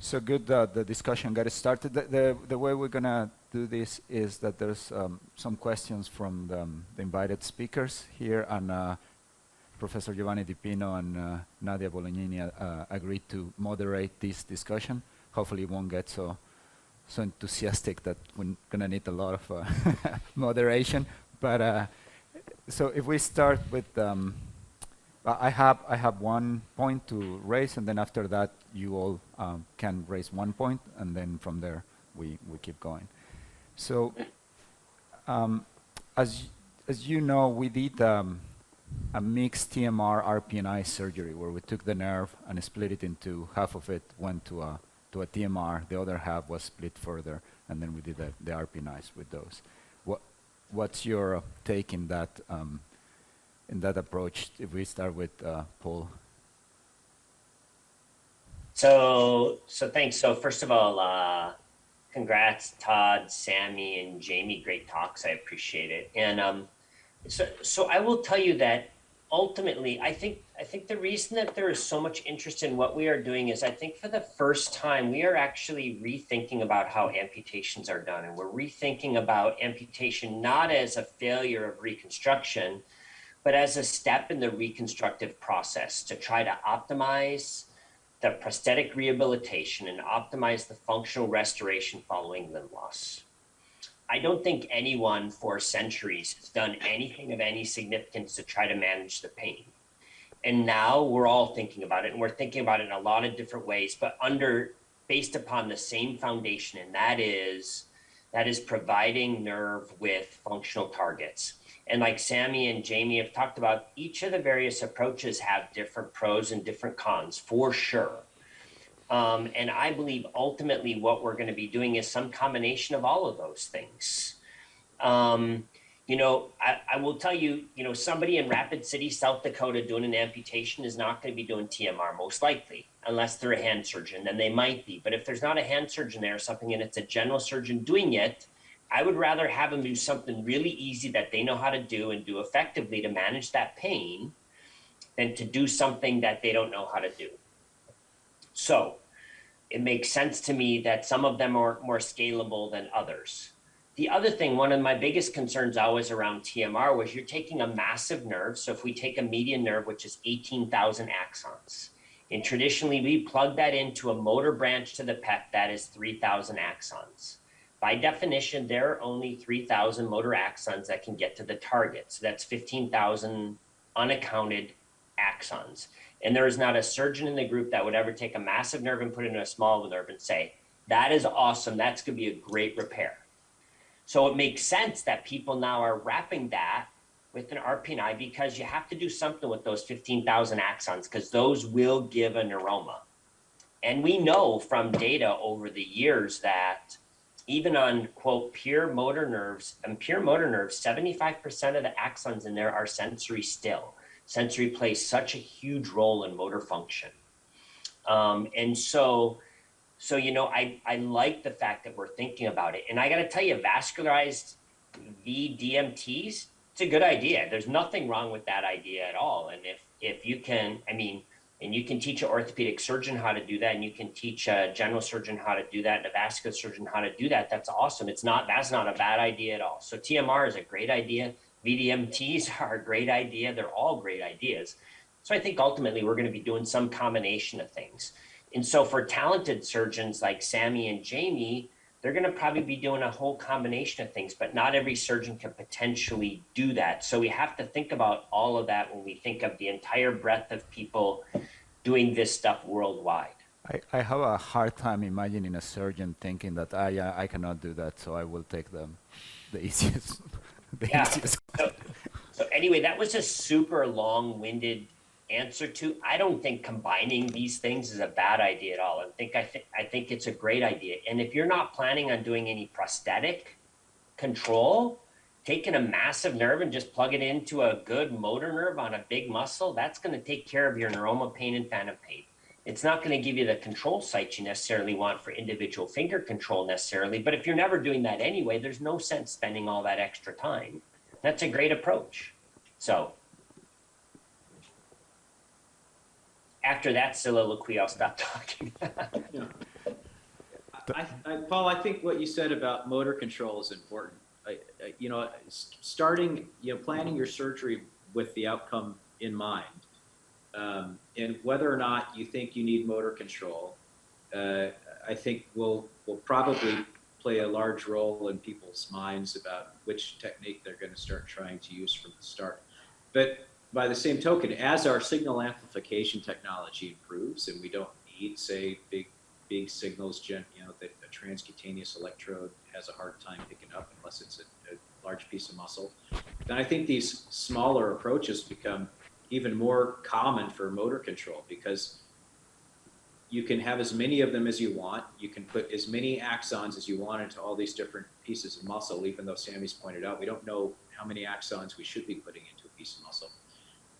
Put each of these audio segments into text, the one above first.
So good, the discussion got started. The way we're gonna do this is that there's some questions from the invited speakers here, and Professor Giovanni Di Pino and Nadia Bolognini agreed to moderate this discussion. Hopefully it won't get so enthusiastic that we're gonna need a lot of moderation. But so if we start with, I have one point to raise, and then after that you all can raise one point, and then from there we keep going. So as you know, we did a mixed TMR RPNI surgery where we took the nerve and split it into half of it went to a TMR, the other half was split further, and then we did the RPNIs with those. What's your take in that approach? If we start with Paul. So thanks. So first of all, congrats, Todd, Sammy, and Jamie. Great talks. I appreciate it. And so I will tell you that ultimately, I think the reason that there is so much interest in what we are doing is I think for the first time, we are actually rethinking about how amputations are done. And we're rethinking about amputation not as a failure of reconstruction, but as a step in the reconstructive process to try to optimize the prosthetic rehabilitation and optimize the functional restoration following limb loss. I don't think anyone for centuries has done anything of any significance to try to manage the pain. And now we're all thinking about it, and we're thinking about it in a lot of different ways, but based upon the same foundation, and that is providing nerve with functional targets. And like Sammy and Jamie have talked about, each of the various approaches have different pros and different cons, for sure. And I believe ultimately what we're going to be doing is some combination of all of those things. You know, I will tell you, you know, somebody in Rapid City, South Dakota doing an amputation is not going to be doing TMR, most likely, unless they're a hand surgeon, then they might be. But if there's not a hand surgeon there or something and it's a general surgeon doing it, I would rather have them do something really easy that they know how to do and do effectively to manage that pain than to do something that they don't know how to do. So it makes sense to me that some of them are more scalable than others. The other thing, one of my biggest concerns always around TMR was you're taking a massive nerve. So if we take a median nerve, which is 18,000 axons, and traditionally we plug that into a motor branch to the pec that is 3,000 axons. By definition, there are only 3,000 motor axons that can get to the target. So that's 15,000 unaccounted axons. And there is not a surgeon in the group that would ever take a massive nerve and put it in a small nerve and say, that is awesome, that's gonna be a great repair. So it makes sense that people now are wrapping that with an RPNI because you have to do something with those 15,000 axons because those will give a neuroma. And we know from data over the years that even on, quote, pure motor nerves, 75% of the axons in there are sensory still. Sensory plays such a huge role in motor function. And so you know, I like the fact that we're thinking about it. And I got to tell you, vascularized VDMTs, it's a good idea. There's nothing wrong with that idea at all. And if you can, I mean, and you can teach an orthopedic surgeon how to do that, and you can teach a general surgeon how to do that, and a vascular surgeon how to do that, that's awesome. That's not a bad idea at all. So TMR is a great idea. VDMTs are a great idea. They're all great ideas. So I think ultimately we're going to be doing some combination of things. And so for talented surgeons like Sammy and Jamie, they're going to probably be doing a whole combination of things, but not every surgeon can potentially do that. So we have to think about all of that when we think of the entire breadth of people doing this stuff worldwide. I have a hard time imagining a surgeon thinking that I cannot do that, so I will take the easiest. Easiest. So anyway, that was a super long-winded answer to. I don't think combining these things is a bad idea at all. I think it's a great idea. And if you're not planning on doing any prosthetic control, taking a massive nerve and just plug it into a good motor nerve on a big muscle, that's going to take care of your neuroma pain and phantom pain. It's not going to give you the control sites you necessarily want for individual finger control necessarily, but if you're never doing that anyway, there's no sense spending all that extra time. That's a great approach. So after that soliloquy, I'll stop talking. Paul, I think what you said about motor control is important. You know, starting, you know, planning your surgery with the outcome in mind, and whether or not you think you need motor control, I think will probably play a large role in people's minds about which technique they're going to start trying to use from the start. But by the same token, as our signal amplification technology improves, and we don't need, say, big signals, you know, that a transcutaneous electrode has a hard time picking up unless it's a large piece of muscle, then I think these smaller approaches become even more common for motor control, because you can have as many of them as you want. You can put as many axons as you want into all these different pieces of muscle, even though Sammy's pointed out, we don't know how many axons we should be putting into a piece of muscle.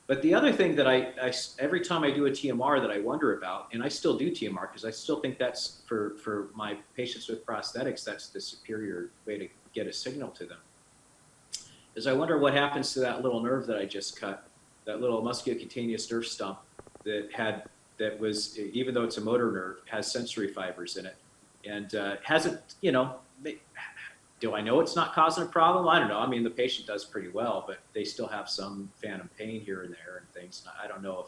But the other thing that I every time I do a TMR that I wonder about, and I still do TMR because I still think that's for my patients with prosthetics, that's the superior way to get a signal to them, is I wonder what happens to that little nerve that I just cut, that little musculocutaneous nerve stump that was, even though it's a motor nerve, has sensory fibers in it, and hasn't, you know, do I know it's not causing a problem? I don't know. I mean, the patient does pretty well, but they still have some phantom pain here and there and things. And I don't know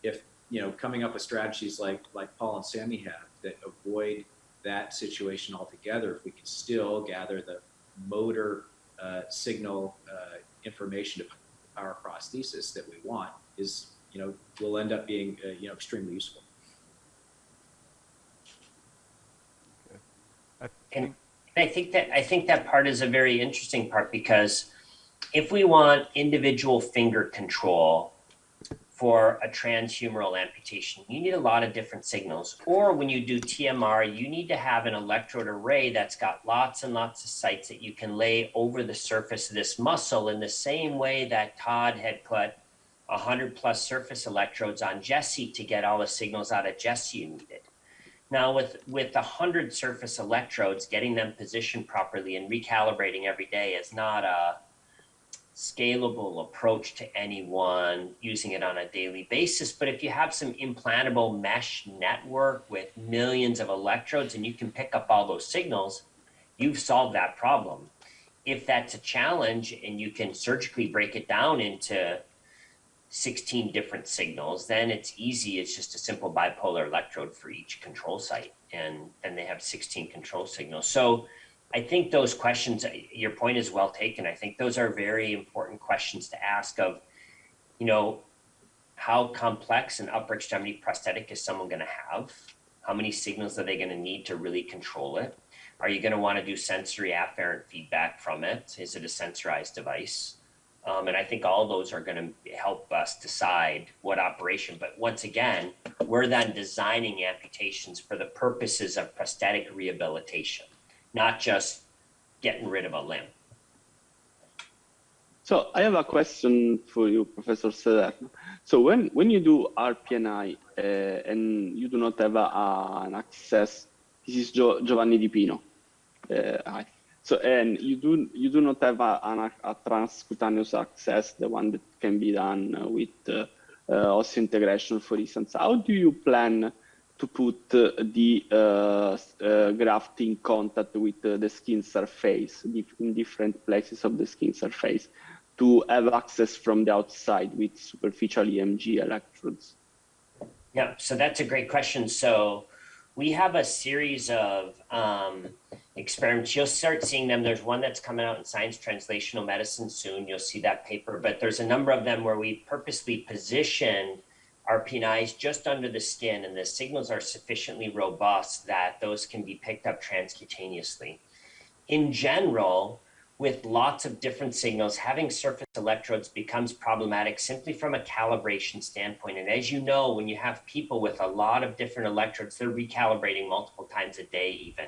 if you know, coming up with strategies like Paul and Sammy have that avoid that situation altogether, if we can still gather the motor signal information to power prosthesis that we want, is, you know, will end up being you know, extremely useful. And I think that part is a very interesting part, because if we want individual finger control for a transhumeral amputation, you need a lot of different signals. Or when you do TMR, you need to have an electrode array that's got lots and lots of sites that you can lay over the surface of this muscle, in the same way that Todd had put 100+ surface electrodes on Jesse to get all the signals out of Jesse you needed. Now with 100 surface electrodes, getting them positioned properly and recalibrating every day is not a scalable approach to anyone using it on a daily basis. But if you have some implantable mesh network with millions of electrodes and you can pick up all those signals, you've solved that problem. If that's a challenge and you can surgically break it down into 16 different signals, then it's easy. It's just a simple bipolar electrode for each control site, and then they have 16 control signals. So I think those questions, your point is well taken. I think those are very important questions to ask of, you know, how complex an upper extremity prosthetic is someone going to have? How many signals are they going to need to really control it? Are you going to want to do sensory afferent feedback from it? Is it a sensorized device? And I think all those are going to help us decide what operation. But once again, we're then designing amputations for the purposes of prosthetic rehabilitation, not just getting rid of a limb. So I have a question for you, Professor Seder. So when you do RPNI and you do not have an access, this is Giovanni Di Pino. Hi. So, and you do not have a transcutaneous access, the one that can be done with osseointegration, for instance. How do you plan to put the graft in contact with the skin surface in different places of the skin surface to have access from the outside with superficial EMG electrodes? Yeah, so that's a great question. So we have a series of experiments. You'll start seeing them. There's one that's coming out in Science Translational Medicine soon. You'll see that paper, but there's a number of them where we purposely position our PNIs just under the skin, and the signals are sufficiently robust that those can be picked up transcutaneously. In general, with lots of different signals, having surface electrodes becomes problematic simply from a calibration standpoint. And as you know, when you have people with a lot of different electrodes, they're recalibrating multiple times a day even.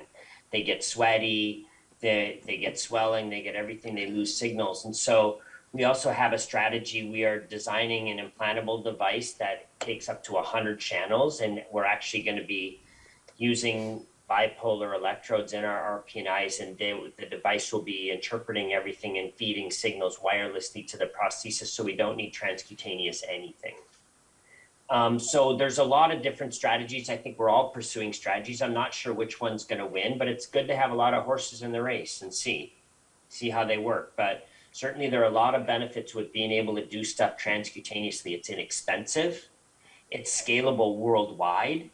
They get sweaty, they get swelling, they get everything, they lose signals. And so we also have a strategy. We are designing an implantable device that takes up to 100 channels, and we're actually going to be using bipolar electrodes in our RPNIs, and the device will be interpreting everything and feeding signals wirelessly to the prosthesis, so we don't need transcutaneous anything. So there's a lot of different strategies. I think we're all pursuing strategies. I'm not sure which one's going to win, but it's good to have a lot of horses in the race and see how they work. But certainly there are a lot of benefits with being able to do stuff transcutaneously. It's inexpensive. It's scalable worldwide.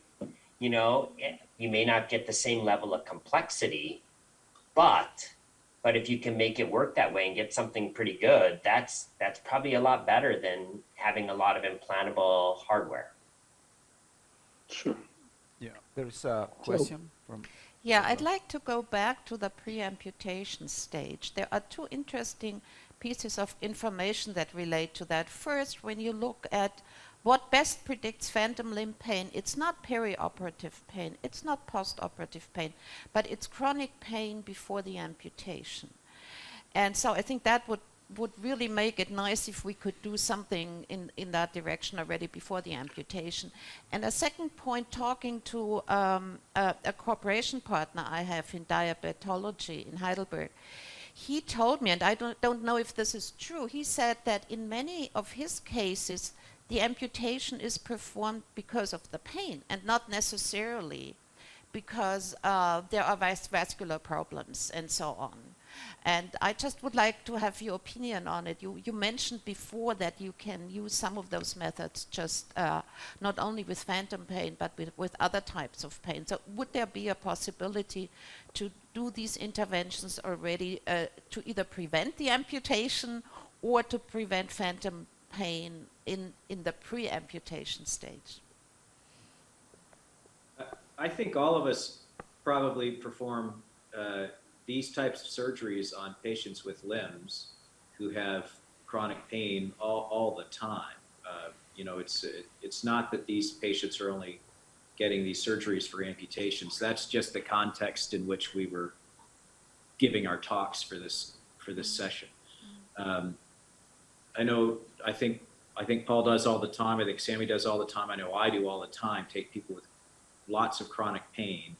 You know, you may not get the same level of complexity, but if you can make it work that way and get something pretty good, that's probably a lot better than having a lot of implantable hardware. Sure. Yeah, there's a question from. Yeah, I'd like to go back to the pre-amputation stage. There are two interesting pieces of information that relate to that. First, when you look at what best predicts phantom limb pain, it's not perioperative pain, it's not postoperative pain, but it's chronic pain before the amputation. And so I think that would really make it nice if we could do something in that direction already before the amputation. And a second point, talking to a cooperation partner I have in diabetology in Heidelberg, he told me, and I don't know if this is true, he said that in many of his cases, the amputation is performed because of the pain and not necessarily because there are vascular problems and so on. And I just would like to have your opinion on it. You mentioned before that you can use some of those methods just not only with phantom pain, but with other types of pain. So would there be a possibility to do these interventions already to either prevent the amputation or to prevent phantom pain in the pre-amputation stage? I think all of us probably perform these types of surgeries on patients with limbs who have chronic pain all the time. You know, it's not that these patients are only getting these surgeries for amputations. That's just the context in which we were giving our talks for this session. I think Paul does all the time. I think Sammy does all the time. I know I do all the time. Take people with lots of chronic pain,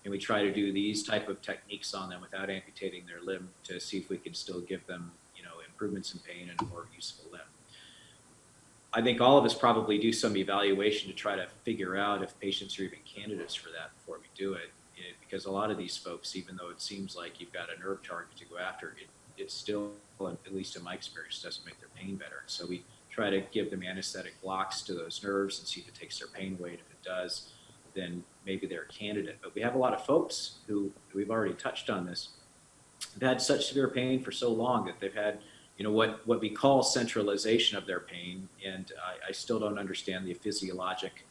and we try to do these type of techniques on them without amputating their limb to see if we can still give them, you know, improvements in pain and a more useful limb. I think all of us probably do some evaluation to try to figure out if patients are even candidates for that before we do it, because a lot of these folks, even though it seems like you've got a nerve target to go after, it still, at least in my experience, doesn't make their pain better. So we try to give them anesthetic blocks to those nerves and see if it takes their pain away. And if it does, then maybe they're a candidate. But we have a lot of folks who, we've already touched on this, have had such severe pain for so long that they've had, you know, what we call centralization of their pain. And I still don't understand the physiologic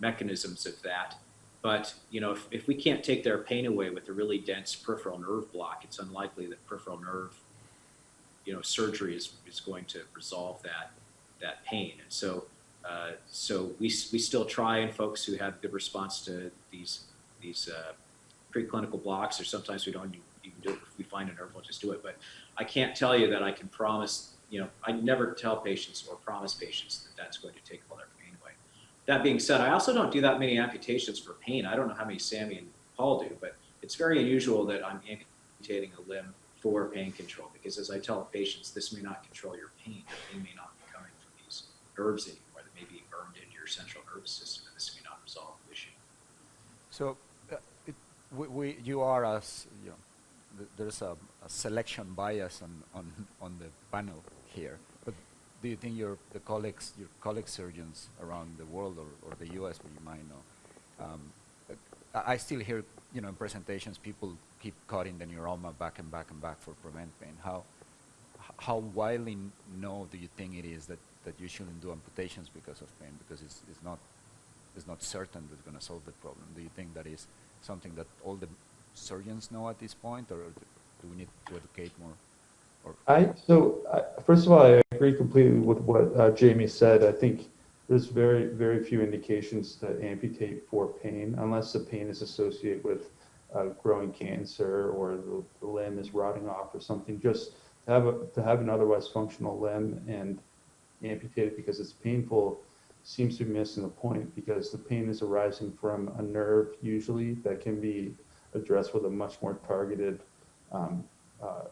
mechanisms of that. But, you know, if we can't take their pain away with a really dense peripheral nerve block, it's unlikely that peripheral nerve, you know, surgery is going to resolve that pain. And so we still try in folks who have good response to these preclinical blocks, or sometimes we don't even do it. If we find a nerve, we'll just do it. But I can't tell you that I can promise, you know, I never tell patients or promise patients that that's going to take all their pain away. That being said, I also don't do that many amputations for pain. I don't know how many Sammy and Paul do, but it's very unusual that I'm amputating a limb for pain control, because as I tell patients, this may not control your pain. Your pain may not be coming from these nerves anymore that may be burned into your central nervous system, and this may not resolve the issue. So you are, as you know, there's a selection bias on the panel here. But do you think your colleague surgeons around the world or the U.S., where you might know, I still hear, you know, in presentations people keep cutting the neuroma back and back and back for prevent pain. How widely known do you think it is that you shouldn't do amputations because of pain, because it's not certain that it's going to solve the problem? Do you think that is something that all the surgeons know at this point, or do we need to educate more? First of all, I agree completely with what Jamie said. I think there's very, very few indications to amputate for pain, unless the pain is associated with growing cancer or the limb is rotting off or something. Just to have an otherwise functional limb and amputate it because it's painful seems to be missing the point, because the pain is arising from a nerve usually that can be addressed with a much more targeted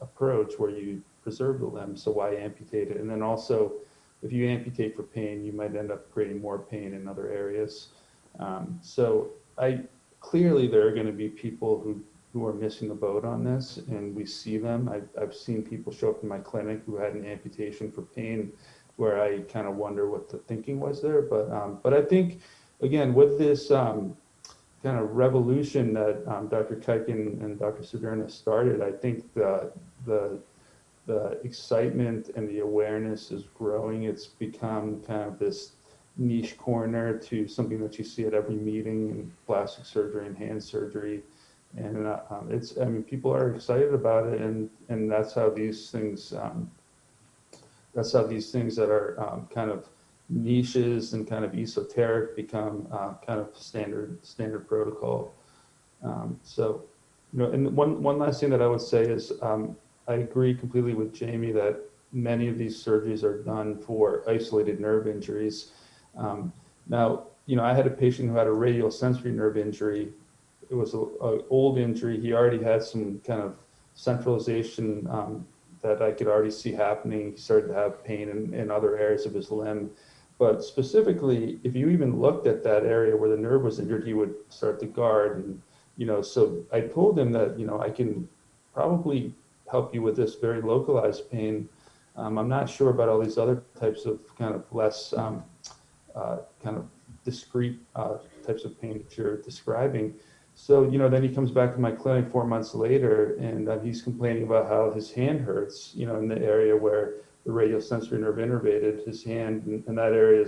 approach where you preserve the limb. So why amputate it? And then also if you amputate for pain, you might end up creating more pain in other areas. So clearly there are going to be people who are missing the boat on this, and we see them. I've seen people show up in my clinic who had an amputation for pain, where I kind of wonder what the thinking was there. But I think, again, with this kind of revolution that Dr. Kuiken and Dr. Severna started, I think the excitement and the awareness is growing. It's become kind of this niche corner to something that you see at every meeting in plastic surgery and hand surgery. And I mean, people are excited about it, and that's how these things that are kind of niches and kind of esoteric become kind of standard protocol. So, and one last thing that I would say is I agree completely with Jamie that many of these surgeries are done for isolated nerve injuries. Now, I had a patient who had a radial sensory nerve injury. It was an old injury. He already had some kind of centralization that I could already see happening. He started to have pain in other areas of his limb. But specifically, if you even looked at that area where the nerve was injured, he would start to guard. And, so I told him that, I can probably help you with this very localized pain. I'm not sure about all these other types of kind of less kind of discrete types of pain that you're describing. So, then he comes back to my clinic 4 months later, and he's complaining about how his hand hurts, in the area where the radial sensory nerve innervated his hand, and that area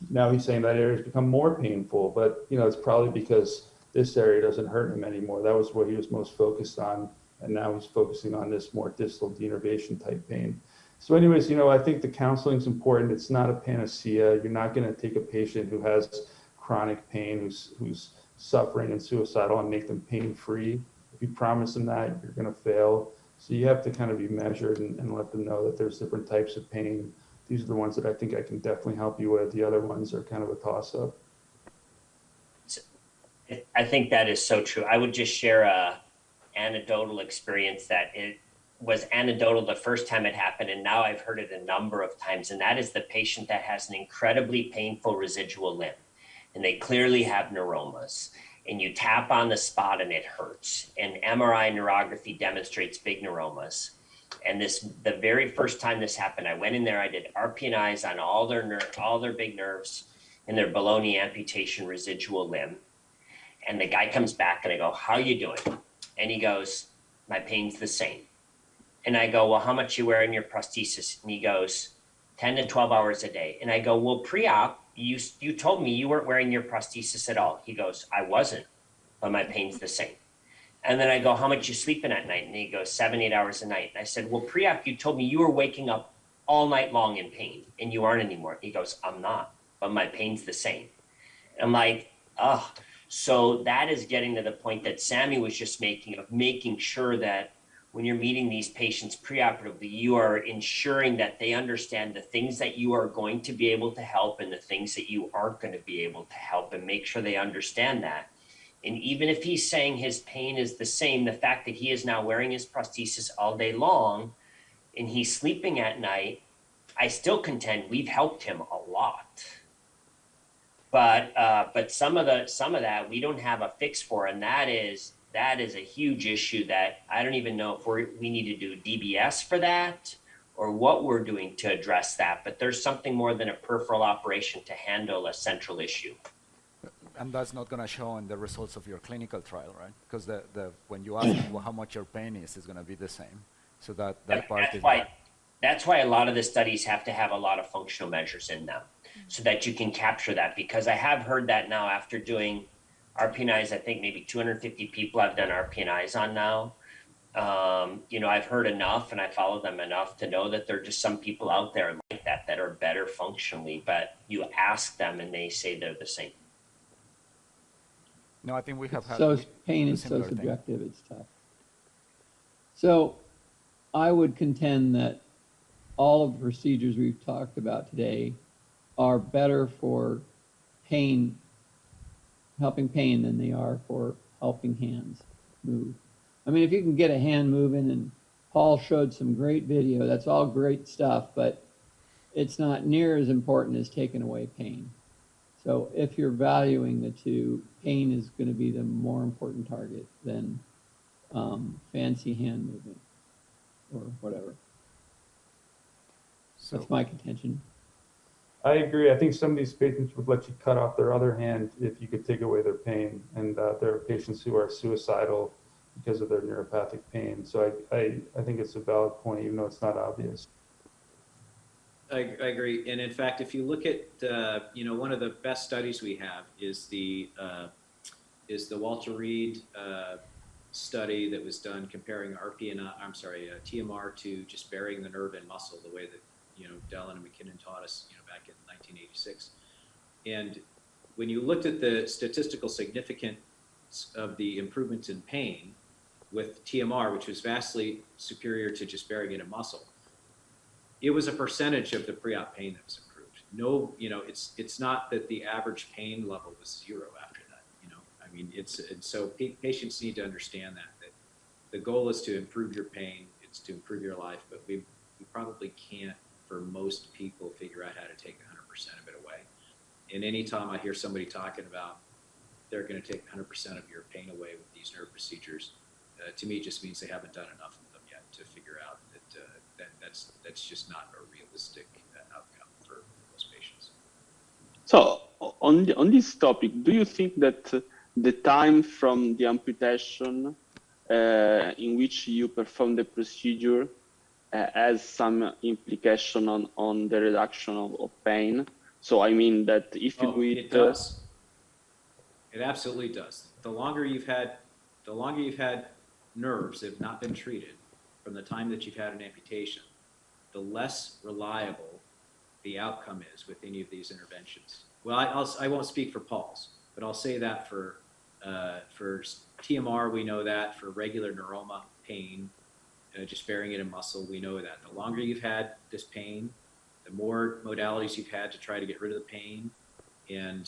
now he's saying that area has become more painful, but, it's probably because this area doesn't hurt him anymore. That was what he was most focused on, and now he's focusing on this more distal denervation type pain. So anyways, I think the counseling is important. It's not a panacea. You're not going to take a patient who has chronic pain, who's suffering and suicidal, and make them pain-free. If you promise them that, you're going to fail. So you have to kind of be measured and let them know that there's different types of pain. These are the ones that I think I can definitely help you with. The other ones are kind of a toss-up. I think that is so true. I would just share a anecdotal experience that it was anecdotal the first time it happened, and now I've heard it a number of times, and that is the patient that has an incredibly painful residual limb, and they clearly have neuromas, and you tap on the spot and it hurts, and MRI neurography demonstrates big neuromas. And the very first time this happened, I went in there, I did RPNIs on all their big nerves in their below-knee amputation residual limb. And the guy comes back and I go, "How you doing?" And he goes, "My pain's the same." And I go, "Well, how much you wearing your prosthesis?" And he goes, 10 to 12 hours a day. And I go, "Well, pre-op, you told me you weren't wearing your prosthesis at all." He goes, "I wasn't, but my pain's the same." And then I go, "How much you sleeping at night?" And he goes, 7, 8 hours a night. And I said, "Well, pre-op, you told me you were waking up all night long in pain, and you aren't anymore." He goes, "I'm not, but my pain's the same." I'm like, oh. So that is getting to the point that Sammy was just making, of making sure that when you're meeting these patients preoperatively, you are ensuring that they understand the things that you are going to be able to help and the things that you aren't going to be able to help, and make sure they understand that. And even if he's saying his pain is the same, the fact that he is now wearing his prosthesis all day long and he's sleeping at night, I still contend we've helped him a lot. But some of that we don't have a fix for, and that is a huge issue that I don't even know if we need to do DBS for that or what we're doing to address that. But there's something more than a peripheral operation to handle a central issue. And that's not going to show in the results of your clinical trial, right? Because when you ask them how much your pain is going to be the same. So that part is that's why a lot of the studies have to have a lot of functional measures in them, so that you can capture that. Because I have heard that now after doing RPNIs, I think maybe 250 people I've done RPNIs on now. I've heard enough and I follow them enough to know that there are just some people out there like that are better functionally, but you ask them and they say they're the same. No, I think we have had. So pain is so subjective, it's tough. So I would contend that all of the procedures we've talked about today are better for pain, helping pain, than they are for helping hands move. I mean, if you can get a hand moving, and Paul showed some great video, that's all great stuff, but it's not near as important as taking away pain. So if you're valuing the two, pain is going to be the more important target than fancy hand movement or whatever. So That's my contention. I agree. I think some of these patients would let you cut off their other hand if you could take away their pain. And there are patients who are suicidal because of their neuropathic pain. So I think it's a valid point, even though it's not obvious. I agree. And in fact, if you look at, one of the best studies we have is the Walter Reed study that was done comparing TMR to just burying the nerve in muscle, the way that, Dellon and McKinnon taught us, back in 1986. And when you looked at the statistical significance of the improvements in pain with TMR, which was vastly superior to just burying it in muscle, it was a percentage of the pre-op pain that was improved. No, it's not that the average pain level was 0 after that. I mean, so patients need to understand that the goal is to improve your pain, it's to improve your life, but we probably can't, for most people, figure out how to take 100% of it away. And anytime I hear somebody talking about they're going to take 100% of your pain away with these nerve procedures, to me, it just means they haven't done enough of them yet to figure out that that's just not a realistic outcome for most patients. So on this topic, do you think that the time from the amputation in which you perform the procedure has some implication on the reduction of pain? So I mean that if you do it, it does. It absolutely does. The longer you've had nerves that have not been treated from the time that you've had an amputation, the less reliable the outcome is with any of these interventions. Well, I won't speak for Paul's, but I'll say that for TMR, we know that. For regular neuroma pain, just burying it in muscle, we know that. The longer you've had this pain, the more modalities you've had to try to get rid of the pain, and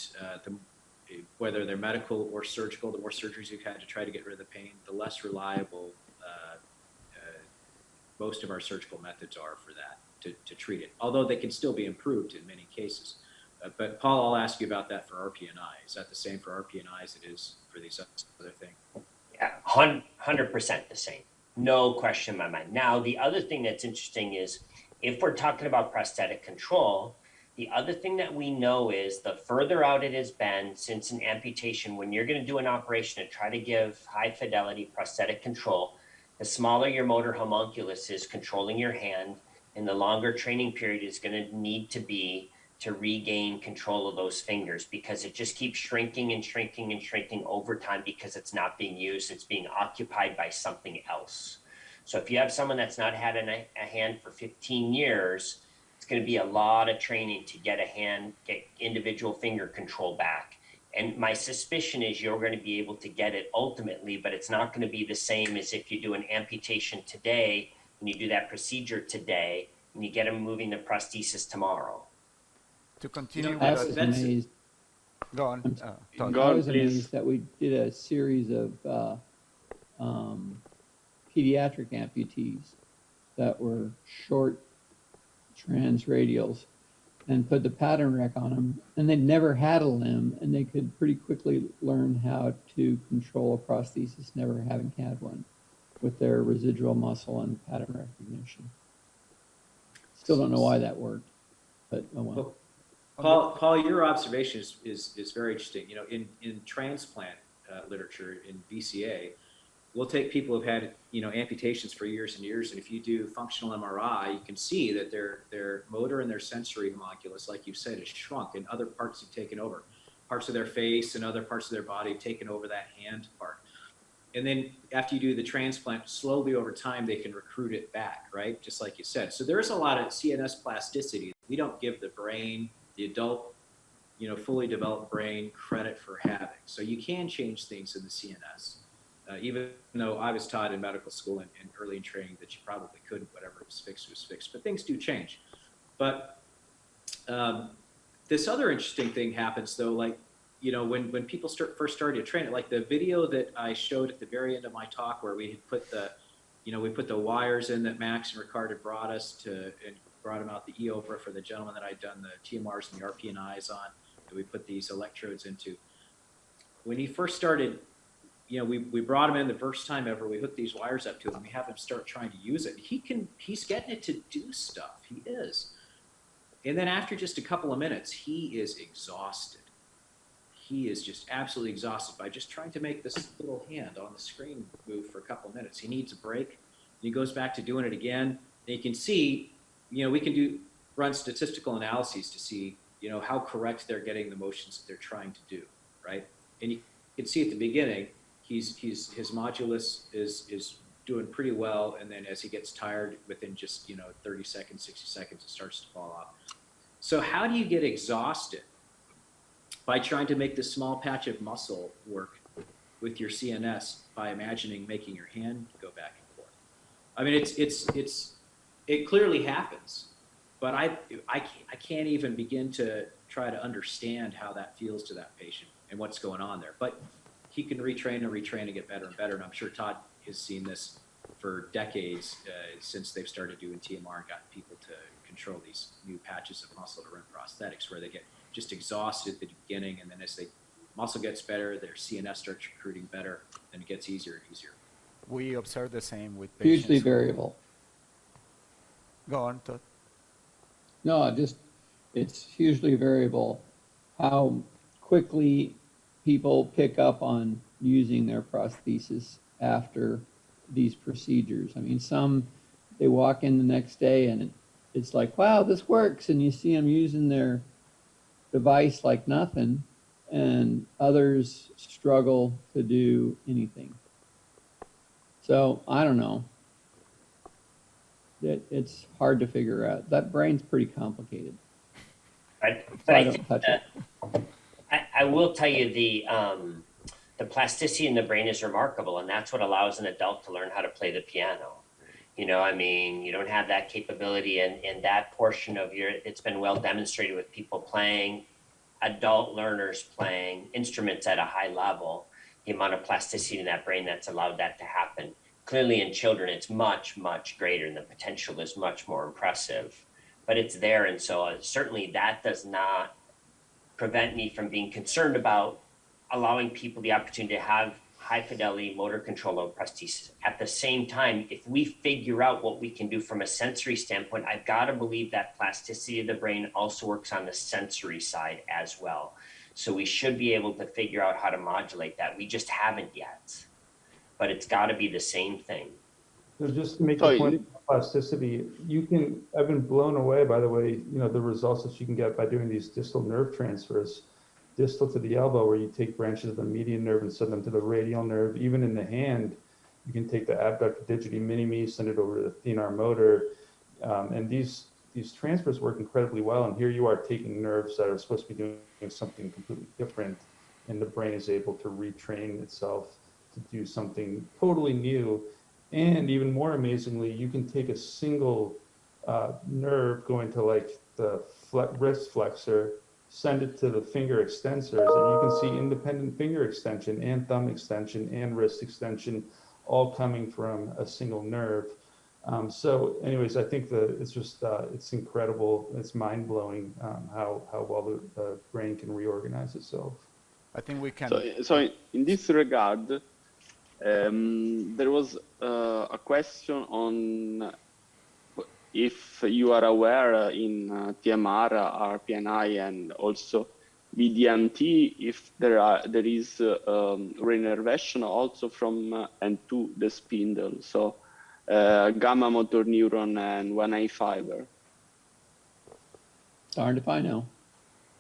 whether they're medical or surgical, the more surgeries you've had to try to get rid of the pain, the less reliable most of our surgical methods are for that, to treat it, although they can still be improved in many cases. But Paul, I'll ask you about that for RPNI. Is that the same for RPNI as it is for these other things? Yeah, 100% the same. No question in my mind. Now, the other thing that's interesting is if we're talking about prosthetic control, the other thing that we know is the further out it has been since an amputation, when you're going to do an operation to try to give high fidelity prosthetic control, the smaller your motor homunculus is controlling your hand, and the longer training period is going to need to be to regain control of those fingers, because it just keeps shrinking and shrinking and shrinking over time because it's not being used. It's being occupied by something else. So if you have someone that's not had a hand for 15 years, it's going to be a lot of training to get individual finger control back. And my suspicion is you're going to be able to get it ultimately, but it's not going to be the same as if you do an amputation today and you do that procedure today and you get them moving the prosthesis tomorrow. to continue I with was that, amazed. go on. Todd. Go I on, was please. amazed that we did a series of pediatric amputees that were short transradials and put the pattern rec on them, and they'd never had a limb, and they could pretty quickly learn how to control a prosthesis, never having had one, with their residual muscle and pattern recognition. Still don't know why that worked, but oh well. Paul, your observation is very interesting. In transplant literature, in VCA, we'll take people who've had amputations for years and years, and if you do functional MRI, you can see that their motor and their sensory homunculus, like you said, is shrunk, and other parts have taken over. Parts of their face and other parts of their body have taken over that hand part. And then after you do the transplant, slowly over time, they can recruit it back, right? Just like you said. So there's a lot of CNS plasticity. We don't give the brain, the adult, fully developed brain, credit for having. So you can change things in the CNS. Even though I was taught in medical school and early in training that you probably couldn't, whatever was fixed, but things do change. But this other interesting thing happens though, like, when people first started to train it, like the video that I showed at the very end of my talk where we had put the wires in that Max and Ricard had brought brought him out the EOVRA for the gentleman that I'd done the TMRs and the RPNIs on, that we put these electrodes into. When he first started, you know, we brought him in the first time ever, we hooked these wires up to him, we have him start trying to use it. He's getting it to do stuff, he is. And then after just a couple of minutes, he is exhausted. He is just absolutely exhausted by just trying to make this little hand on the screen move for a couple of minutes. He needs a break. He goes back to doing it again. And you can see, you know, we can run statistical analyses to see, you know, how correct they're getting the motions that they're trying to do, right? And you can see at the beginning, his modulus is doing pretty well, and then as he gets tired, within just, you know, 30 seconds, 60 seconds, it starts to fall off. So how do you get exhausted? By trying to make this small patch of muscle work with your CNS by imagining making your hand go back and forth. I mean, it clearly happens, but I can't even begin to try to understand how that feels to that patient and what's going on there. But he can retrain and get better and better. And I'm sure Todd has seen this for decades since they've started doing TMR and got people to control these new patches of muscle to run prosthetics where they get just exhausted at the beginning, and then as the muscle gets better, their CNS starts recruiting better, and it gets easier and easier. We observe the same with patients. Hugely variable. Go on, Todd. No, it's hugely variable how quickly people pick up on using their prosthesis after these procedures. I mean, some, they walk in the next day and it's like, wow, this works. And you see them using their device like nothing, and others struggle to do anything. So I don't know. It's hard to figure out. That brain's pretty complicated. Right. So But I I don't think touch it. I will tell you the plasticity in the brain is remarkable, and that's what allows an adult to learn how to play the piano. You know, I mean, you don't have that capability in that portion of it's been well demonstrated with people playing, adult learners playing instruments at a high level, the amount of plasticity in that brain that's allowed that to happen. Clearly in children, it's much, much greater, and the potential is much more impressive, but it's there. And so certainly that does not prevent me from being concerned about allowing people the opportunity to have high fidelity motor control of prosthesis. At the same time, if we figure out what we can do from a sensory standpoint, I've got to believe that plasticity of the brain also works on the sensory side as well. So we should be able to figure out how to modulate that. We just haven't yet, but it's got to be the same thing. So just to make a point of plasticity, I've been blown away by the way, you know, the results that you can get by doing these distal nerve transfers, distal to the elbow, where you take branches of the median nerve and send them to the radial nerve. Even in the hand, you can take the abductor digiti minimi, send it over to the thenar motor. And these transfers work incredibly well. And here you are taking nerves that are supposed to be doing something completely different, and the brain is able to retrain itself to do something totally new. And even more amazingly, you can take a single nerve going to like the wrist flexor, send it to the finger extensors, and you can see independent finger extension and thumb extension and wrist extension all coming from a single nerve. So anyways, I think it's just, it's incredible. It's mind-blowing how well the brain can reorganize itself. I think we can. So in this regard, there was a question on if you are aware in TMR, RPNI, and also BDMT, if there is reinnervation also from and to the spindle, so gamma motor neuron and 1A fiber. Darned if I know.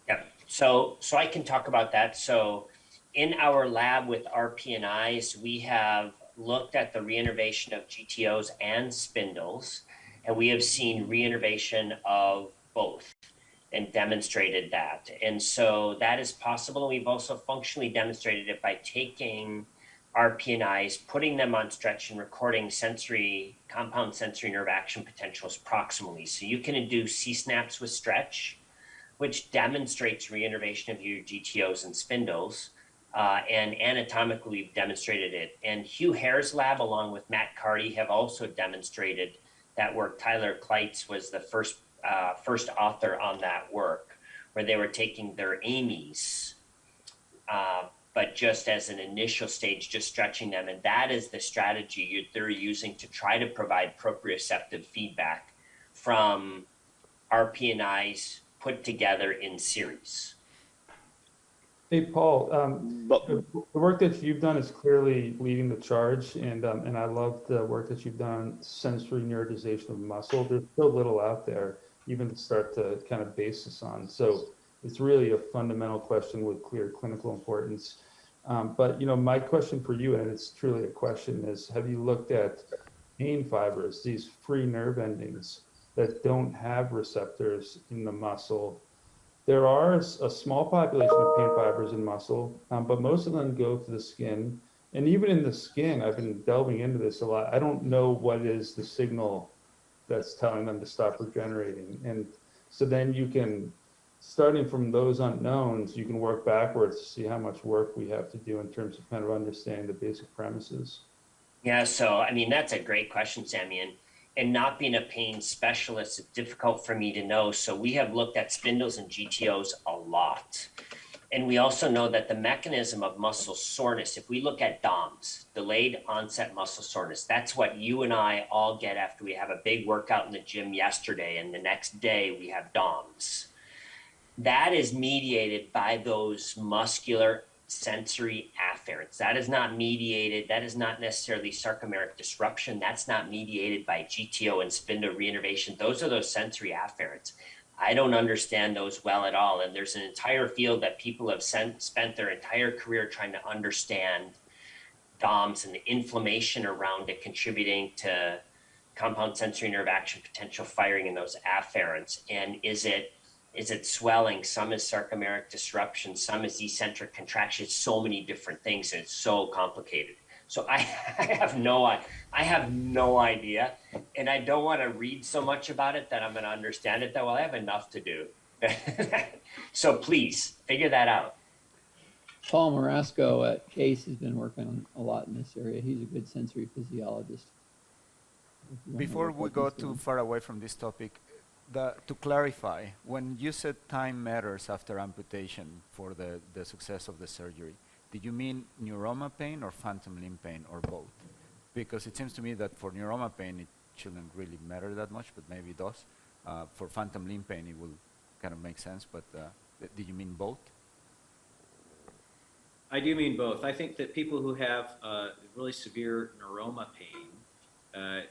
Yeah, so I can talk about that. So in our lab with RPNIs, we have looked at the reinnervation of GTOs and spindles, and we have seen reinnervation of both and demonstrated that. And so that is possible. And we've also functionally demonstrated it by taking RPNIs, putting them on stretch and recording compound sensory nerve action potentials proximally. So you can induce C-snaps with stretch, which demonstrates reinnervation of your GTOs and spindles. And anatomically, we've demonstrated it. And Hugh Hare's lab, along with Matt Carty, have also demonstrated that work. Tyler Kleitz was the first first author on that work, where they were taking their AMIs, but just as an initial stage, just stretching them. And that is the strategy they're using to try to provide proprioceptive feedback from RPNIs put together in series. Hey, Paul, But the work that you've done is clearly leading the charge, and I love the work that you've done on sensory neurotization of muscle. There's so little out there, even to start to kind of base this on. So it's really a fundamental question with clear clinical importance. But my question for you, and it's truly a question, is have you looked at pain fibers, these free nerve endings that don't have receptors in the muscle? There are a small population of pain fibers in muscle, but most of them go to the skin. And even in the skin, I've been delving into this a lot. I don't know what is the signal that's telling them to stop regenerating. And so then you can, starting from those unknowns, you can work backwards to see how much work we have to do in terms of kind of understanding the basic premises. Yeah, so I mean, that's a great question, Sammy. And not being a pain specialist, it's difficult for me to know. So we have looked at spindles and GTOs a lot. And we also know that the mechanism of muscle soreness, if we look at DOMS, delayed onset muscle soreness, that's what you and I all get after we have a big workout in the gym yesterday, and the next day we have DOMS. That is mediated by those muscular sensory afferents. That is not mediated, that is not necessarily sarcomeric disruption. That's not mediated by GTO and spindle reinnervation. Those are those sensory afferents. I don't understand those well at all. And there's an entire field that people have spent their entire career trying to understand DOMS and the inflammation around it contributing to compound sensory nerve action potential firing in those afferents. And is it swelling? Some is sarcomeric disruption, some is eccentric contraction. It's so many different things, and it's so complicated. So I have no idea, and I don't want to read so much about it that I'm going to understand it that well. I have enough to do. So please figure that out. Paul Marasco at Case has been working on a lot in this area. He's a good sensory physiologist. Before we go too far away from this topic, to clarify, when you said time matters after amputation for the success of the surgery, did you mean neuroma pain or phantom limb pain or both? Because it seems to me that for neuroma pain, it shouldn't really matter that much, but maybe it does. For phantom limb pain, it will kind of make sense, but did you mean both? I do mean both. I think that people who have really severe neuroma pain,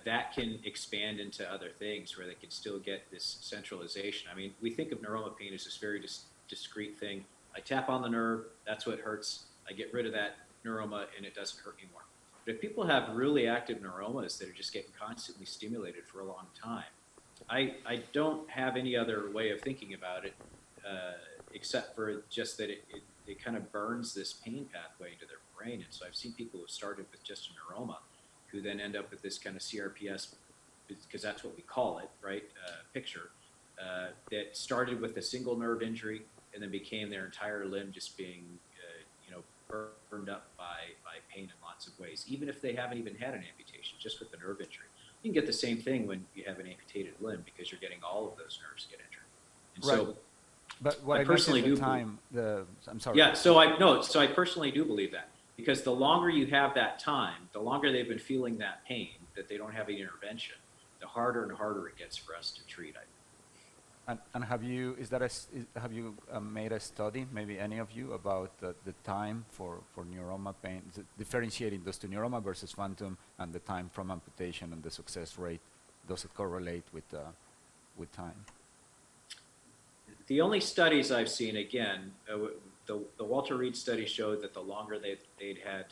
that can expand into other things where they can still get this centralization. I mean, we think of neuroma pain as this very discrete thing. I tap on the nerve, that's what hurts. I get rid of that neuroma and it doesn't hurt anymore. But if people have really active neuromas that are just getting constantly stimulated for a long time, I don't have any other way of thinking about it except for just that it kind of burns this pain pathway into their brain. And so I've seen people who started with just a neuroma who then end up with this kind of CRPS, because that's what we call it, right, picture, that started with a single nerve injury and then became their entire limb just being, burned up by pain in lots of ways, even if they haven't even had an amputation, just with the nerve injury. You can get the same thing when you have an amputated limb because you're getting all of those nerves get injured. And right. So but what I personally do I'm sorry. Yeah, so I personally do believe that, because the longer you have that time, the longer they've been feeling that pain, that they don't have any intervention, the harder and harder it gets for us to treat. And have you made a study, maybe any of you, about the time for neuroma pain, differentiating those two, neuroma versus phantom, and the time from amputation and the success rate? Does it correlate with time? The only studies I've seen, again, the Walter Reed study showed that the longer they'd had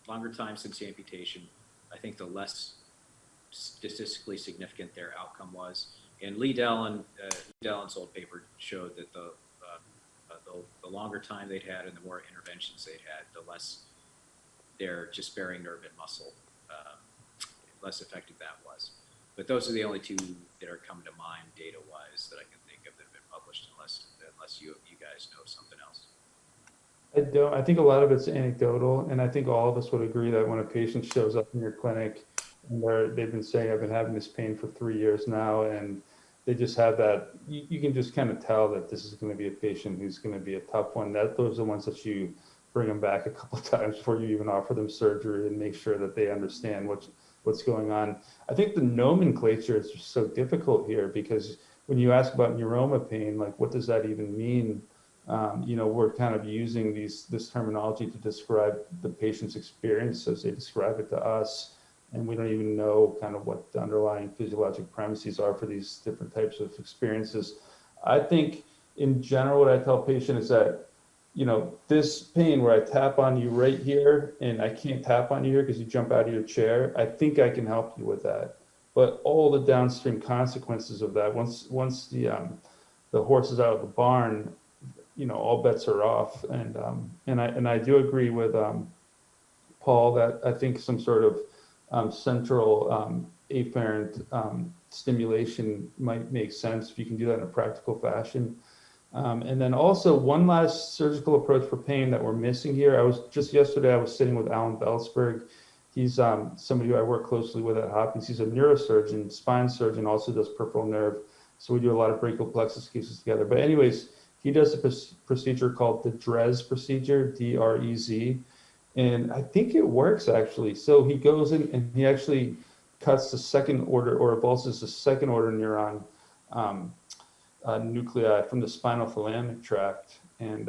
longer time since the amputation, I think the less statistically significant their outcome was. And Lee Dellon's old paper showed that the longer time they'd had and the more interventions they'd had, the less their just sparing nerve and muscle, less effective that was. But those are the only two that are coming to mind data-wise that I can think of that have been published, unless you guys know something else. I don't. I think a lot of it's anecdotal, and I think all of us would agree that when a patient shows up in your clinic and they've been saying, I've been having this pain for 3 years now, and they just have that, you can just kind of tell that this is going to be a patient who's going to be a tough one. Those are the ones that you bring them back a couple of times before you even offer them surgery and make sure that they understand what's going on. I think the nomenclature is just so difficult here because when you ask about neuroma pain, like what does that even mean? We're kind of using this terminology to describe the patient's experience as they describe it to us. And we don't even know kind of what the underlying physiologic premises are for these different types of experiences. I think in general, what I tell patients is that, this pain where I tap on you right here and I can't tap on you here because you jump out of your chair, I think I can help you with that. But all the downstream consequences of that, once the horse is out of the barn, all bets are off. And I do agree with Paul that I think some sort of central afferent stimulation might make sense if you can do that in a practical fashion. And then also one last surgical approach for pain that we're missing here. Yesterday I was sitting with Alan Belsberg. He's somebody who I work closely with at Hopkins. He's a neurosurgeon, spine surgeon, also does peripheral nerve. So we do a lot of brachial plexus cases together. But anyways, he does a procedure called the DREZ procedure, D-R-E-Z. And I think it works actually. So he goes in and he actually cuts the second order or avulses the second order neuron nuclei from the spinal thalamic tract. And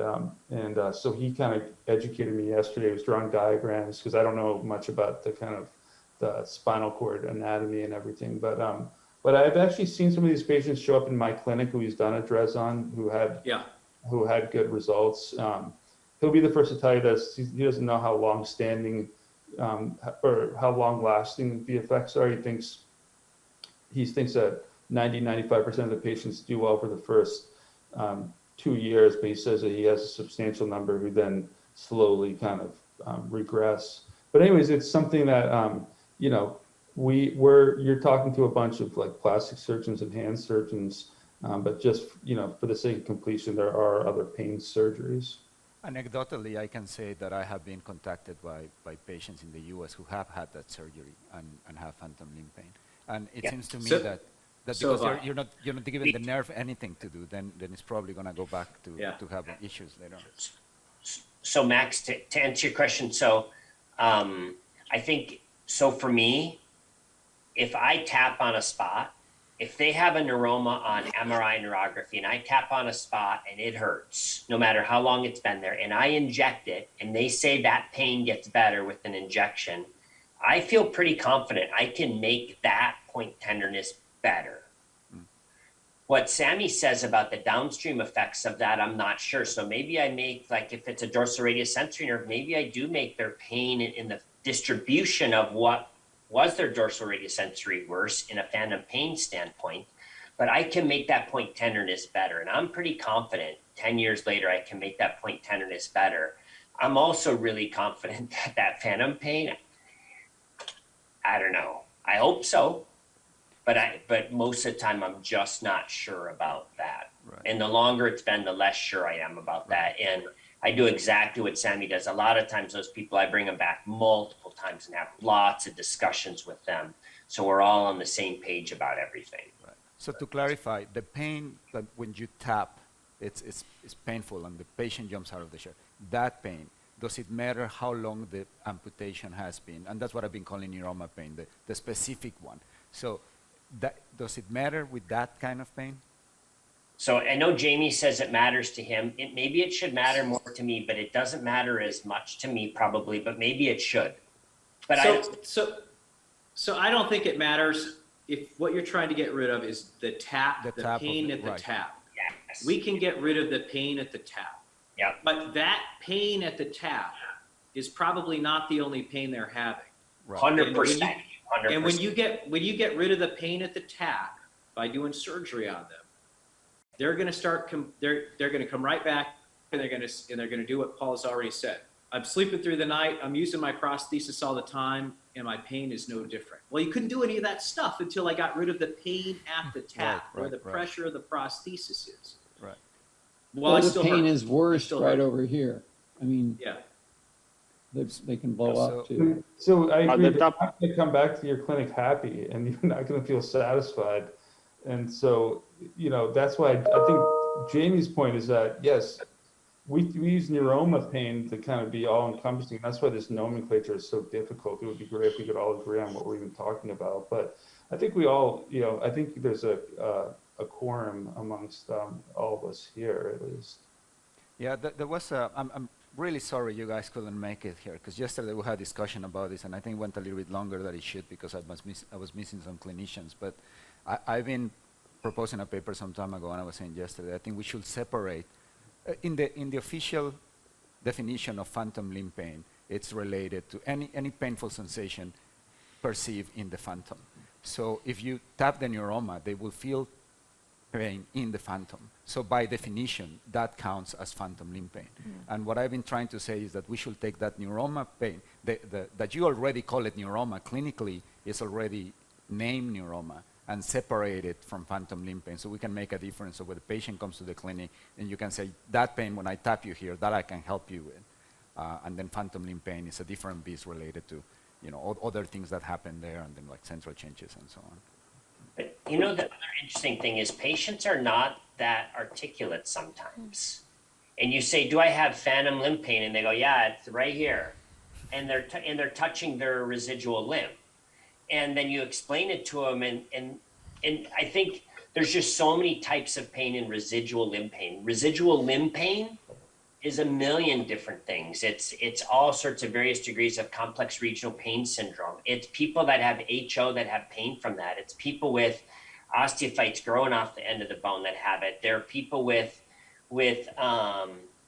so he kind of educated me yesterday. He was drawing diagrams because I don't know much about the kind of the spinal cord anatomy and everything. But I've actually seen some of these patients show up in my clinic who he's done a DREZ on who had good results. He'll be the first to tell you this. He doesn't know how long-standing or how long-lasting the effects are. He thinks that 95% of the patients do well for the first 2 years, but he says that he has a substantial number who then slowly kind of regress. But anyways, it's something that you're talking to a bunch of like plastic surgeons and hand surgeons, but just for the sake of completion, there are other pain surgeries. Anecdotally, I can say that I have been contacted by patients in the U.S. who have had that surgery and have phantom limb pain. And it seems to me that because you're not giving the nerve anything to do, then it's probably going to go back to have issues later on. So Max, to answer your question, so I think, so for me, if I tap on a spot, if they have a neuroma on MRI neurography and I tap on a spot and it hurts, no matter how long it's been there, and I inject it and they say that pain gets better with an injection, I feel pretty confident I can make that point tenderness better. What Sammy says about the downstream effects of that, I'm not sure. So maybe I make, like if it's a dorsal-radius sensory nerve, maybe I do make their pain in the distribution of what was their dorsal radius sensory worse in a phantom pain standpoint, but I can make that point tenderness better. And I'm pretty confident 10 years later, I can make that point tenderness better. I'm also really confident that that phantom pain, I don't know, I hope so, but most of the time I'm just not sure about that. Right. And the longer it's been, the less sure I am about that. And I do exactly what Sammy does. A lot of times those people, I bring them back multiple times and have lots of discussions with them. So we're all on the same page about everything. Right. So to clarify, the pain that when you tap, it's painful and the patient jumps out of the chair. That pain, does it matter how long the amputation has been? And that's what I've been calling neuroma pain, the specific one. So does it matter with that kind of pain? So I know Jamie says it matters to him. Maybe it should matter more to me, but it doesn't matter as much to me probably, but maybe it should. But so I don't think it matters if what you're trying to get rid of is the pain at the tap. Yes. We can get rid of the pain at the tap. Yeah. But that pain at the tap is probably not the only pain they're having. 100%. And when you get rid of the pain at the tap by doing surgery on them, they're going to come right back and they're going to do what Paul has already said. I'm sleeping through the night. I'm using my prosthesis all the time, and my pain is no different. Well, you couldn't do any of that stuff until I got rid of the pain at the tap, where the pressure of the prosthesis is. Right. Well, the pain is worse right over here. I mean, yeah, they can blow up too. So I agree. You're not going to come back to your clinic happy, and you're not going to feel satisfied. And so, you know, that's why I think Jamie's point is that, yes, we use neuroma pain to kind of be all encompassing. That's why this nomenclature is so difficult. It would be great if we could all agree on what we're even talking about. But I think we all, you know, I think there's a quorum amongst all of us here at least. Yeah, there was a, I'm really sorry you guys couldn't make it here, because yesterday we had a discussion about this, and I think it went a little bit longer than it should because I was missing some clinicians. But I've been proposing a paper some time ago, and I was saying yesterday, I think we should separate, in the official definition of phantom limb pain, it's related to any painful sensation perceived in the phantom. So if you tap the neuroma, they will feel pain in the phantom. So by definition, that counts as phantom limb pain. And what I've been trying to say is that we should take that neuroma pain, that you already call it neuroma, clinically is already named neuroma, and separate it from phantom limb pain. So we can make a difference. So when the patient comes to the clinic, and you can say, that pain, when I tap you here, that I can help you with. And then phantom limb pain is a different beast related to, you know, other things that happen there, and then like central changes and so on. But you know, the other interesting thing is patients are not that articulate sometimes. And you say, do I have phantom limb pain? And they go, yeah, it's right here. And they're touching their residual limb. And then you explain it to them, and I think there's just so many types of pain in residual limb pain. Residual limb pain is a million different things. It's all sorts of various degrees of complex regional pain syndrome. It's people that have HO that have pain from that. It's people with osteophytes growing off the end of the bone that have it. There are people with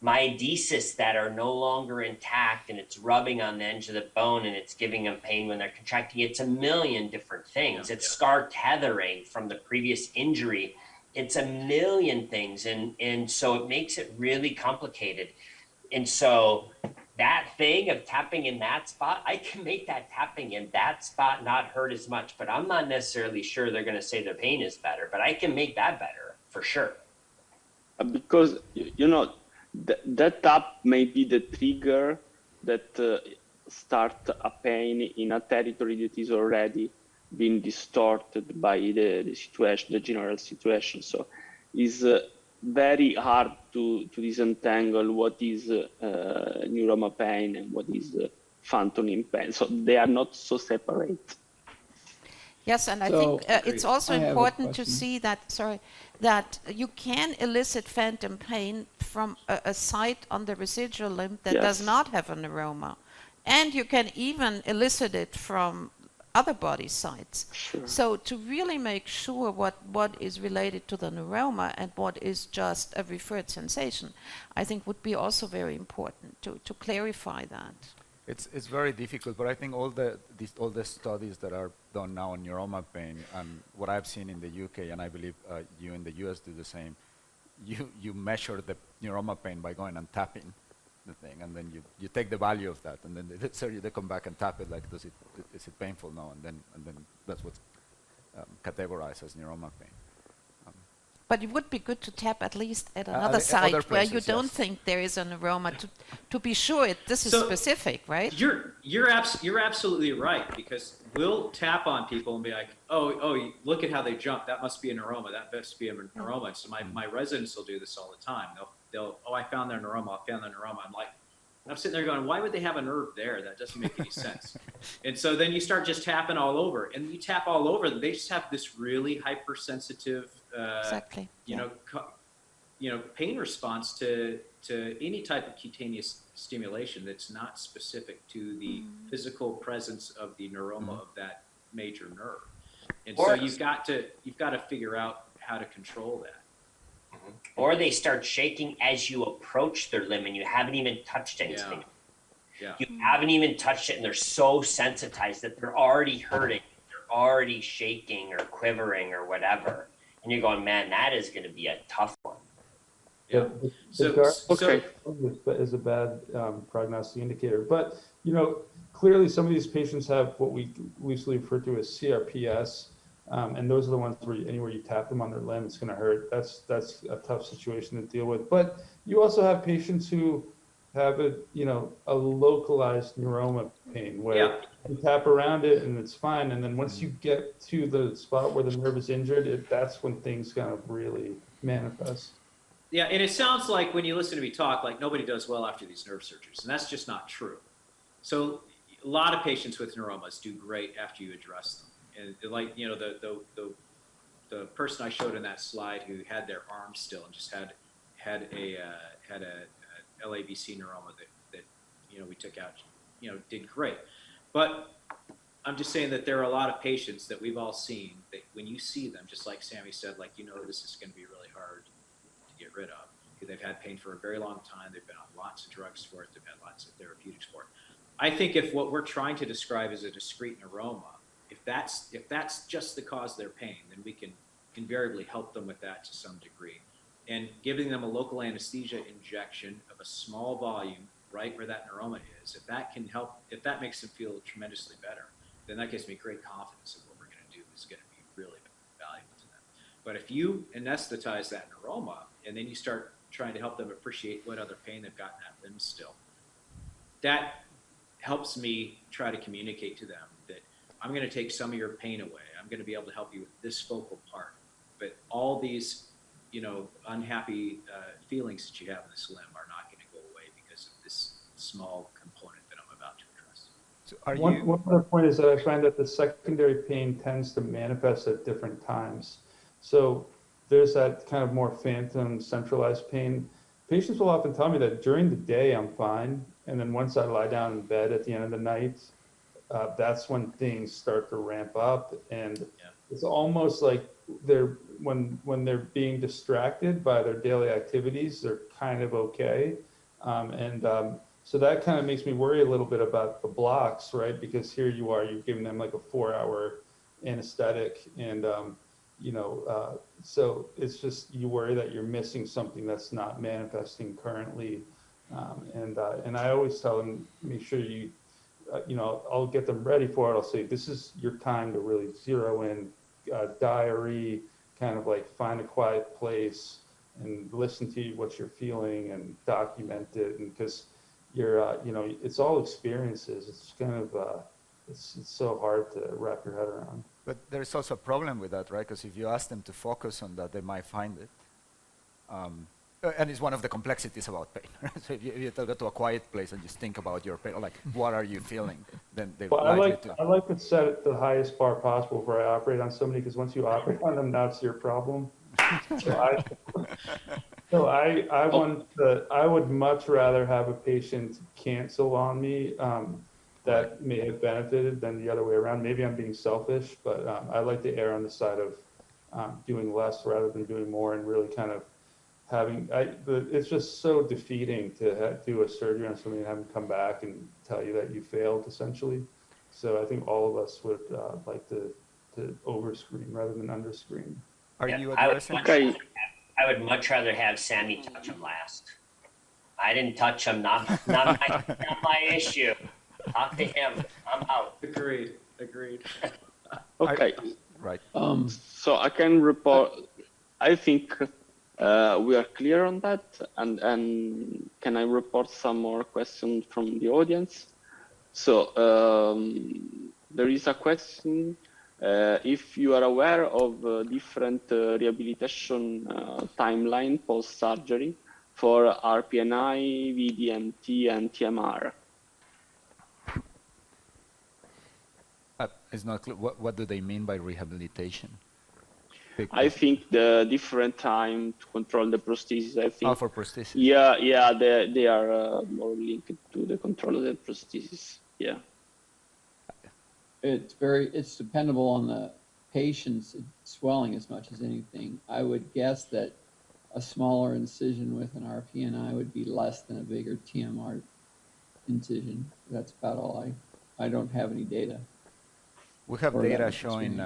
myodesis that are no longer intact, and it's rubbing on the edge of the bone, and it's giving them pain when they're contracting. It's a million different things. It's scar tethering from the previous injury. It's a million things, and so it makes it really complicated. And so that thing of tapping in that spot, I can make that tapping in that spot not hurt as much, but I'm not necessarily sure they're going to say their pain is better, but I can make that better for sure. Because, you know, that tap may be the trigger that start a pain in a territory that is already being distorted by the situation, the general situation. So it's very hard to disentangle what is neuroma pain and what is phantom limb pain. So they are not so separate. Yes, and I think it's also important to see that, that you can elicit phantom pain from a site on the residual limb that does not have a neuroma. And you can even elicit it from other body sites. Sure. So to really make sure what is related to the neuroma and what is just a referred sensation, I think would be also very important to clarify that. It's very difficult, but I think all the studies that are done now on neuroma pain, and what I've seen in the UK, and I believe you in the US do the same, you measure the neuroma pain by going and tapping the thing, and then you take the value of that, and then they come back and tap it like, is it painful? No, and then that's what's categorized as neuroma pain. But it would be good to tap at least at another site places, where you don't think there is a neuroma to be sure this is specific, right? You're absolutely right, because we'll tap on people and be like, oh, look at how they jump. That must be a neuroma. That must be a neuroma. So my residents will do this all the time. They'll I found their neuroma. I found their neuroma. I'm sitting there going, why would they have a nerve there? That doesn't make any sense. And so then you start just tapping all over, and you tap all over them. They just have this really hypersensitive, pain response to any type of cutaneous stimulation that's not specific to the physical presence of the neuroma of that major nerve. And so you've got to figure out how to control that. Or they start shaking as you approach their limb and you haven't even touched anything. Yeah. You haven't even touched it, and they're so sensitized that they're already hurting. They're already shaking or quivering or whatever. And you're going, man, that is going to be a tough one. Yeah. Is a bad prognostic indicator. But, you know, clearly some of these patients have what we loosely refer to as CRPS. And those are the ones where anywhere you tap them on their limb, it's going to hurt. That's a tough situation to deal with. But you also have patients who have a, you know, a localized neuroma pain where Yeah. you tap around it and it's fine. And then once you get to the spot where the nerve is injured, that's when things kind of really manifest. Yeah, and it sounds like when you listen to me talk, like nobody does well after these nerve surgeries, and that's just not true. So a lot of patients with neuromas do great after you address them. And like, you know, the person I showed in that slide who had their arm still and just had a LABC neuroma that you know we took out, you know, did great. But I'm just saying that there are a lot of patients that we've all seen that when you see them, just like Sammy said, like, you know, this is going to be really hard to get rid of because they've had pain for a very long time. They've been on lots of drugs for it. They've had lots of therapeutics for it. I think if what we're trying to describe is a discrete neuroma, if that's just the cause of their pain, then we can invariably help them with that to some degree. And giving them a local anesthesia injection of a small volume right where that neuroma is, if that can help, if that makes them feel tremendously better, then that gives me great confidence that what we're going to do is going to be really valuable to them. But if you anesthetize that neuroma and then you start trying to help them appreciate what other pain they've got in that limb still, that helps me try to communicate to them that I'm going to take some of your pain away. I'm going to be able to help you with this focal part. But all these, you know, unhappy feelings that you have in this limb are not going to go away because of this small component that I'm about to address. So are One other point is that I find that the secondary pain tends to manifest at different times. So there's that kind of more phantom centralized pain. Patients will often tell me that during the day I'm fine, and then once I lie down in bed at the end of the night, that's when things start to ramp up, and it's almost like when they're being distracted by their daily activities, they're kind of okay, so that kind of makes me worry a little bit about the blocks, right? Because here you are, you're giving them like a 4-hour anesthetic, and so it's just, you worry that you're missing something that's not manifesting currently. And I always tell them, make sure I'll get them ready for it. I'll say, this is your time to really zero in, diary, kind of like find a quiet place and listen to what you're feeling and document it. And because it's all experiences. It's kind of, it's so hard to wrap your head around. But there's also a problem with that, right? Because if you ask them to focus on that, they might find it. And it's one of the complexities about pain. Right? So if you go to a quiet place and just think about your pain, or like, what are you feeling? Then they Well, likely I like to set it the highest bar possible before I operate on somebody, because once you operate on them, that's your problem. I would much rather have a patient cancel on me that may have benefited than the other way around. Maybe I'm being selfish, but I like to err on the side of doing less rather than doing more, and really kind of it's just so defeating to do a surgery on somebody and have them come back and tell you that you failed, essentially. So I think all of us would like to overscreen rather than underscreen. Are you addressing? I would much rather have Sammy touch him last. I didn't touch him, not my issue. Talk to him. I'm out. Agreed. Okay. Right. So I can report. I think we are clear on that. And can I report some more questions from the audience? So there is a question. If you are aware of different rehabilitation timeline post-surgery for RPNI, VDMT, and TMR. It's not clear. What do they mean by rehabilitation? I think the different time to control the prosthesis. I think. Oh, for prosthesis. Yeah, they are more linked to the control of the prosthesis. Yeah. It's dependable on the patient's swelling as much as anything. I would guess that a smaller incision with an RPNI would be less than a bigger TMR incision. That's about all. I don't have any data. We have data showing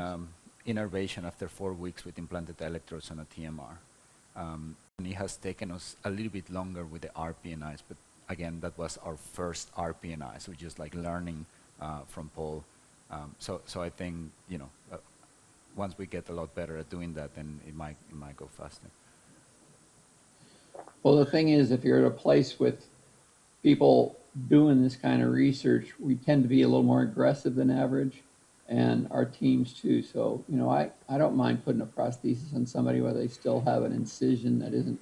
innervation after 4 weeks with implanted electrodes on a TMR. And it has taken us a little bit longer with the RPNIs, but again, that was our first RPNI, so just like learning from Paul. So I think, once we get a lot better at doing that, then it might go faster. Well, the thing is, if you're at a place with people doing this kind of research, we tend to be a little more aggressive than average, and our teams too. So, you know, I don't mind putting a prosthesis on somebody where they still have an incision that isn't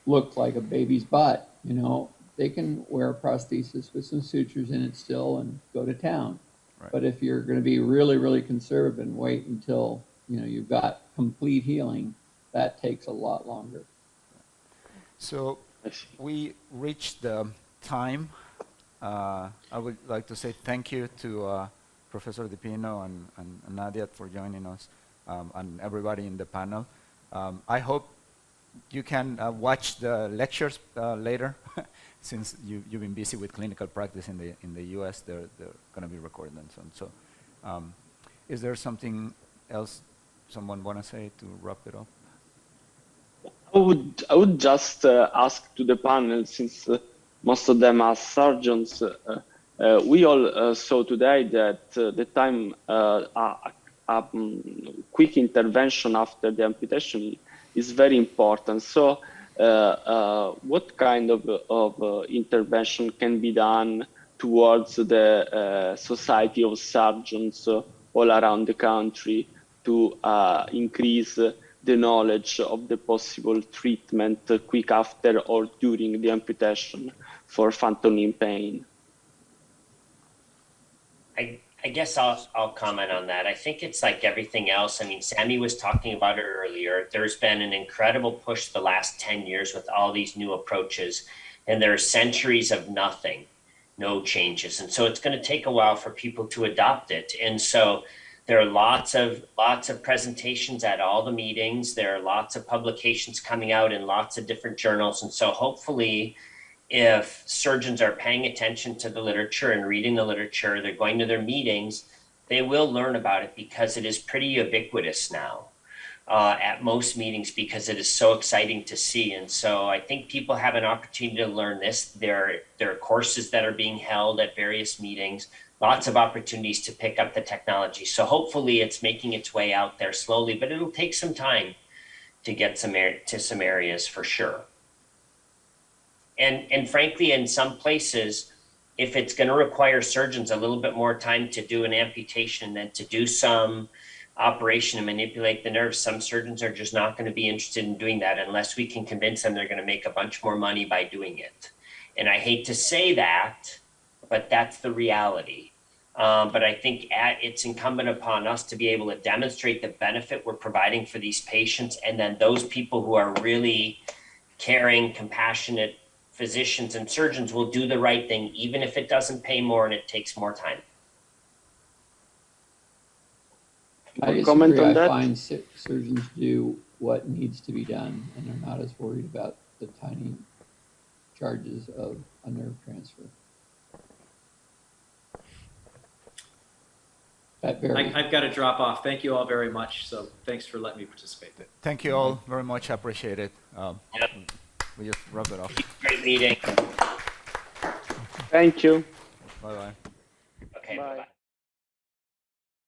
looked like a baby's butt. You know, they can wear a prosthesis with some sutures in it still and go to town. Right. But if you're going to be really, really conservative and wait until, you know, you've got complete healing, that takes a lot longer. So we reached the time. I would like to say thank you to Professor DiPino and Nadia for joining us, and everybody in the panel. I hope you can watch the lectures later, since you've been busy with clinical practice in the U.S. They're going to be recorded and so on. So, is there something else someone want to say to wrap it up? I would just ask to the panel, since most of them are surgeons. We all saw today that the time quick intervention after the amputation is very important. So what kind of intervention can be done towards the Society of Surgeons all around the country to increase the knowledge of the possible treatment quick after or during the amputation for phantom limb pain? I guess I'll comment on that. I think it's like everything else. I mean, Sammy was talking about it earlier. There's been an incredible push the last 10 years with all these new approaches, and there are centuries of nothing, no changes. And so it's going to take a while for people to adopt it. And so there are lots of presentations at all the meetings. There are lots of publications coming out in lots of different journals. And so hopefully, if surgeons are paying attention to the literature and reading the literature, they're going to their meetings, they will learn about it, because it is pretty ubiquitous now at most meetings, because it is so exciting to see. And so I think people have an opportunity to learn this. There are courses that are being held at various meetings, lots of opportunities to pick up the technology. So hopefully it's making its way out there slowly, but it'll take some time to get to some areas for sure. And frankly, in some places, if it's going to require surgeons a little bit more time to do an amputation than to do some operation and manipulate the nerves, some surgeons are just not going to be interested in doing that unless we can convince them they're going to make a bunch more money by doing it. And I hate to say that, but that's the reality. But I think it's incumbent upon us to be able to demonstrate the benefit we're providing for these patients, and then those people who are really caring, compassionate physicians and surgeons will do the right thing, even if it doesn't pay more and it takes more time. I disagree. I find surgeons do what needs to be done, and they're not as worried about the tiny charges of a nerve transfer. I've got to drop off. Thank you all very much. So thanks for letting me participate. Thank you all very much. I appreciate it. Yep. We just wrap it up. Great meeting. Thank you. Bye-bye. Okay, Bye. bye-bye.